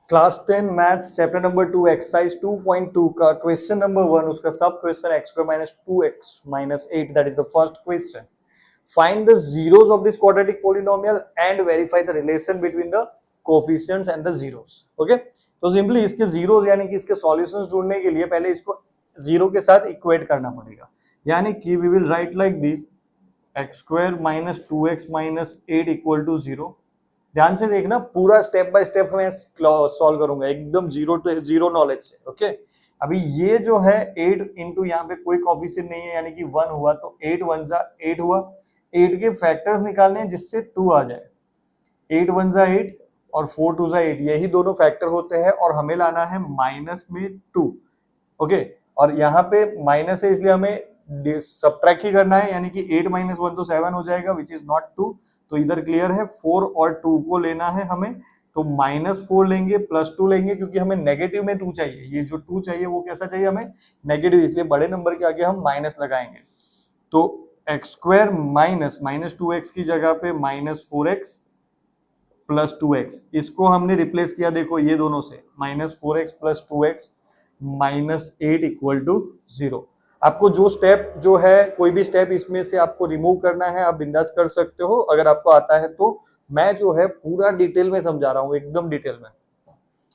Class 10 maths chapter number 2 exercise 2.2 का question number 1 उसका सब question x² minus 2x minus 8 that is the first question. Find the zeros of this quadratic polynomial and verify the relation between the coefficients and the zeros. Okay? तो simply इसके zeros यानी कि इसके solutions ढूंढने के लिए पहले इसको जीरो के साथ इक्वेट करना पड़ेगा, यानी कि we will write like this x² minus 2x minus 8 equal to 0. ध्यान से देखना, पूरा स्टेप बाय स्टेप मैं सॉल्व करूंगा एकदम जीरो टू जीरो नॉलेज से. ओके, अभी ये जो है 8 इंटू यहाँ पे कोई कोएफिशिएंट नहीं है यानी कि 1 हुआ तो 8 1 जा 8 हुआ. 8 के फैक्टर्स निकालने हैं जिससे 2 आ जाए. 8 1 जा 8 और 4 2 जा 8, यही दोनों फैक्टर होते हैं और हमें लाना है माइनस में 2. ओके, और यहाँ पे माइनस है इसलिए हमें सबट्रैक्ट ही करना है, यानी कि 8 minus 1 तो 7 हो जाएगा विच इज नॉट 2. तो इधर क्लियर है 4 और 2 को लेना है हमें, तो -4 लेंगे प्लस 2 लेंगे क्योंकि हमें नेगेटिव में 2 चाहिए. ये जो 2 चाहिए वो कैसा चाहिए हमें, नेगेटिव, इसलिए बड़े नंबर के आगे हम माइनस लगाएंगे. तो x² माइनस 2x की जगह पे -4x प्लस 2x, इसको हमने रिप्लेस किया देखो ये दोनों से, -4x plus 2x -8 equal to 0. आपको जो स्टेप जो है कोई भी स्टेप इसमें से आपको रिमूव करना है आप बिंदास कर सकते हो अगर आपको आता है तो. मैं जो है पूरा डिटेल में समझा रहा हूँ एकदम डिटेल में.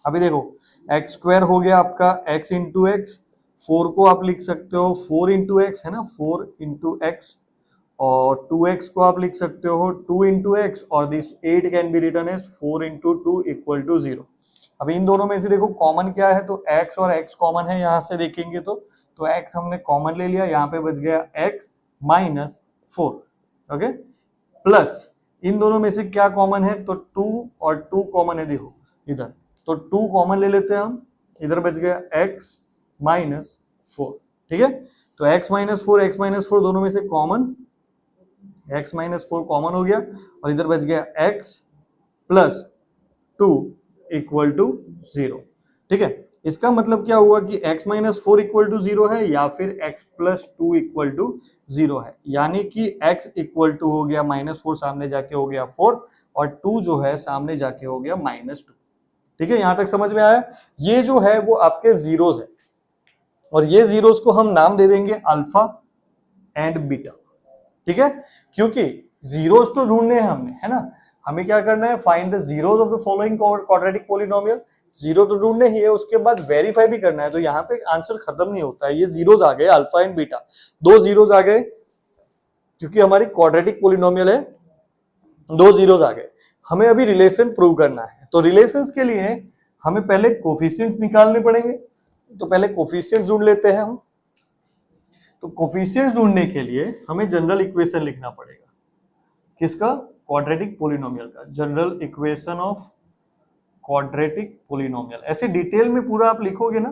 अभी देखो x² हो गया आपका x इंटू एक्स, 4 को आप लिख सकते हो 4 इंटू एक्स है ना, 4 इंटू एक्स, और 2x को आप लिख सकते हो 2 इंटू एक्स, और this 8 can be written as 4 into 2 equal to 0. अब इन दोनों में से देखो कॉमन क्या है, तो x और x कॉमन है, यहां से देखेंगे तो x हमने कॉमन ले लिया, यहाँ पे बच गया x माइनस 4. ओके, प्लस इन दोनों में से क्या कॉमन है, तो 2 और 2 कॉमन है देखो इधर, तो 2 कॉमन ले लेते हैं हम, इधर बच गया x माइनस 4. ठीक है, तो x माइनस 4 दोनों में से कॉमन, x माइनस 4 कॉमन हो गया और इधर बच गया x प्लस 2 इक्वल टू 0. ठीक है, इसका मतलब क्या हुआ कि x माइनस 4 इक्वल टू 0 है या फिर x प्लस 2 इक्वल टू 0 है, यानी कि x इक्वल टू हो गया -4 सामने जाके हो गया 4 और 2 जो है सामने जाके हो गया -2. ठीक है, यहां तक समझ में आया. ये जो है वो आपके जीरोस है और ये जीरोस को हम नाम दे देंगे अल्फा एंड बीटा. ठीक है, क्योंकि जीरोस तो ढूंढने हैं हमने, है ना, हमें क्या करना है, find the zeros of the following quadratic polynomial. Zero तो ढूंढने ही है, उसके बाद वेरीफाई भी करना है. तो यहाँ पे आंसर खत्म नहीं होता है, ये जीरोस आ गए अल्फा एंड बीटा, 2 जीरोस आ गए क्योंकि हमारी क्वाड्रेटिक पॉलिनोमियल है, 2 जीरोस आ गए. हमें अभी रिलेशन प्रूव करना है, तो रिलेशंस के लिए हमें पहले कोफिशिएंट्स निकालने पड़ेंगे. तो पहले कोफिशिएंट्स ढूंढ लेते हैं हम. तो कोफिशिएंट्स ढूंढने के लिए हमें जनरल इक्वेशन लिखना पड़ेगा. किसका, क्वाड्रेटिक पॉलिनोमियल का, general equation of quadratic polynomial. ऐसे डिटेल में पूरा आप लिखोगे ना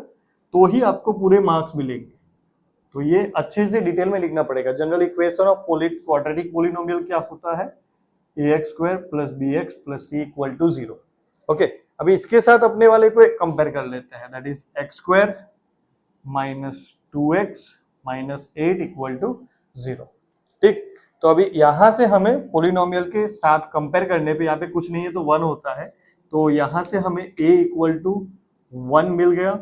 तो ही आपको पूरे मार्क्स मिलेंगे. तो ये अच्छे से डिटेल में लिखना पड़ेगा. General equation of quadratic polynomial क्या होता है, ax² plus bx plus c equal to 0. Okay, अभी इसके साथ अपने वाले को कंपेयर कर लेते हैं, that is x² minus 2x minus 8 equal to 0. ठीक, तो अभी यहां से हमें पॉलिनोमियल के साथ कंपेयर करने पे यहाँ पे कुछ नहीं है तो 1 होता है, तो यहां से हमें a इक्वल टू 1 मिल गया,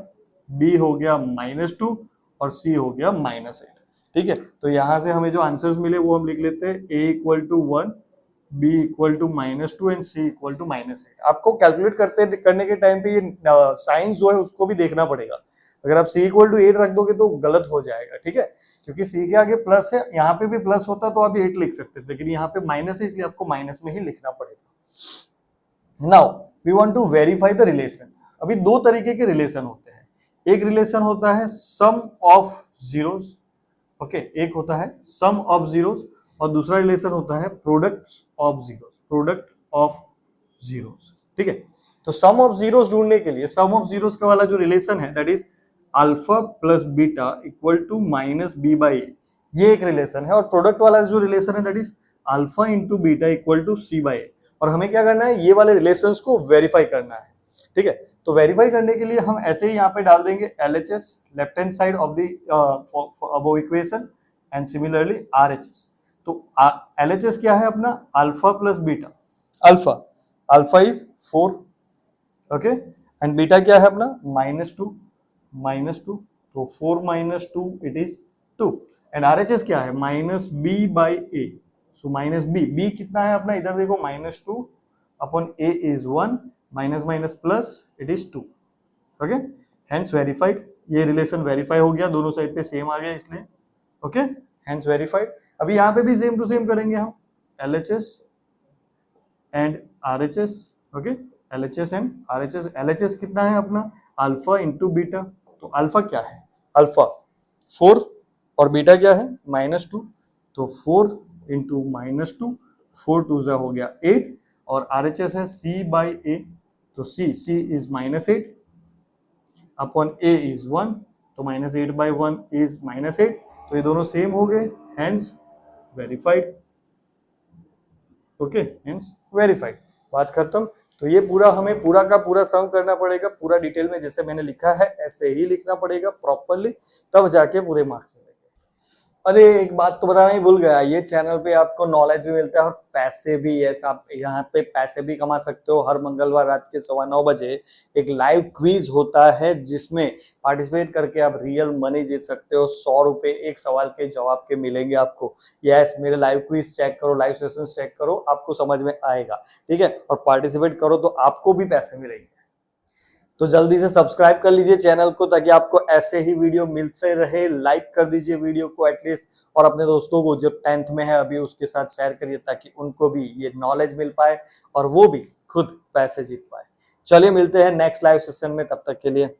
b हो गया -2 और c हो गया -8. ठीक है, तो यहां से हमें जो आंसर्स मिले वो हम लिख लेते हैं, a equal to 1, b equal to -2 and c equal to -8. आपको कैलकुलेट करने के टाइम पे ये साइंस जो है उसको भी देखना पड़ेगा. अगर आप c इक्वल टू 8 रख दोगे तो गलत हो जाएगा. ठीक है, क्योंकि c के आगे प्लस है, यहाँ पे भी प्लस होता तो आप 8 लिख सकते थे, लेकिन यहाँ पे माइनस है इसलिए आपको माइनस में ही लिखना पड़ेगा. Now we want to verify the relation. अभी दो तरीके के रिलेशन होते हैं. एक रिलेशन होता है सम ऑफ जीरोस. ओके, एक होता है सम ऑफ जीरोस और दूसरा रिलेशन होता है product of zeros, product of zeros. ठीक है, तो सम ऑफ जीरोस ढूंढने के लिए सम ऑफ जीरोस का वाला जो रिलेशन है that is alpha plus beta equal to minus b by a, ये एक रिलेशन है. और प्रोडक्ट वाला जो रिलेशन है that is alpha into beta equal to c by a. और हमें क्या करना है, ये वाले रिलेशंस को वेरीफाई करना है. ठीक है, तो वेरीफाई करने के लिए हम ऐसे ही यहाँ पे डाल देंगे LHS left hand side of the above equation and similarly RHS. तो LHS क्या है अपना, alpha plus beta. Alpha is 4, okay, and beta क्या है अपना -2 तो 4 minus 2 it is 2 and RHS क्या है -b/a सो -b कितना है अपना इधर देखो -2 upon a is 1 minus minus plus it is 2 okay hence verified ये रिलेशन वेरीफाई हो गया दोनों साइड पे सेम आ गया इसलिए ओके हेंस वेरीफाइड अभी यहाँ पे भी सेम टू सेम करेंगे हम LHS and RHS okay LHS and RHS LHS कितना है अपना अल्फा इंटू बीटा तो अल्फा क्या है अल्फा 4 और बीटा क्या है -2 तो 4 इंटू -2 4 2 जा हो गया 8 और RHS है C/A तो C is -8 upon A is 1 तो -8/1 इज -8 तो ये दोनों सेम हो गए hence verified okay hence verified बात खत्म तो ये पूरा हमें पूरा का पूरा सम करना पड़ेगा पूरा डिटेल में जैसे मैंने लिखा है ऐसे ही लिखना पड़ेगा प्रॉपरली तब जाके पूरे मार्क्स मिलेंगे अरे एक बात तो बताना ही भूल गया ये चैनल पे आपको नॉलेज भी मिलता है और पैसे भी यस आप यहाँ पे पैसे भी कमा सकते हो हर मंगलवार रात के 9:15 बजे एक लाइव क्विज होता है जिसमें पार्टिसिपेट करके आप रियल मनी जीत सकते हो 100 रुपए एक सवाल के जवाब के मिलेंगे आपको यस मेरे लाइव क्विज चेक करो लाइव सेशन चेक करो आपको समझ में आएगा ठीक है और पार्टिसिपेट करो तो आपको भी पैसे मिलेंगे तो जल्दी से सब्सक्राइब कर लीजिए चैनल को ताकि आपको ऐसे ही वीडियो मिलते रहे लाइक कर दीजिए वीडियो को एटलीस्ट और अपने दोस्तों को जो 10th में है अभी उसके साथ शेयर करिए ताकि उनको भी ये नॉलेज मिल पाए और वो भी खुद पैसे जीत पाए चलिए मिलते हैं नेक्स्ट लाइव सेशन में तब तक के लिए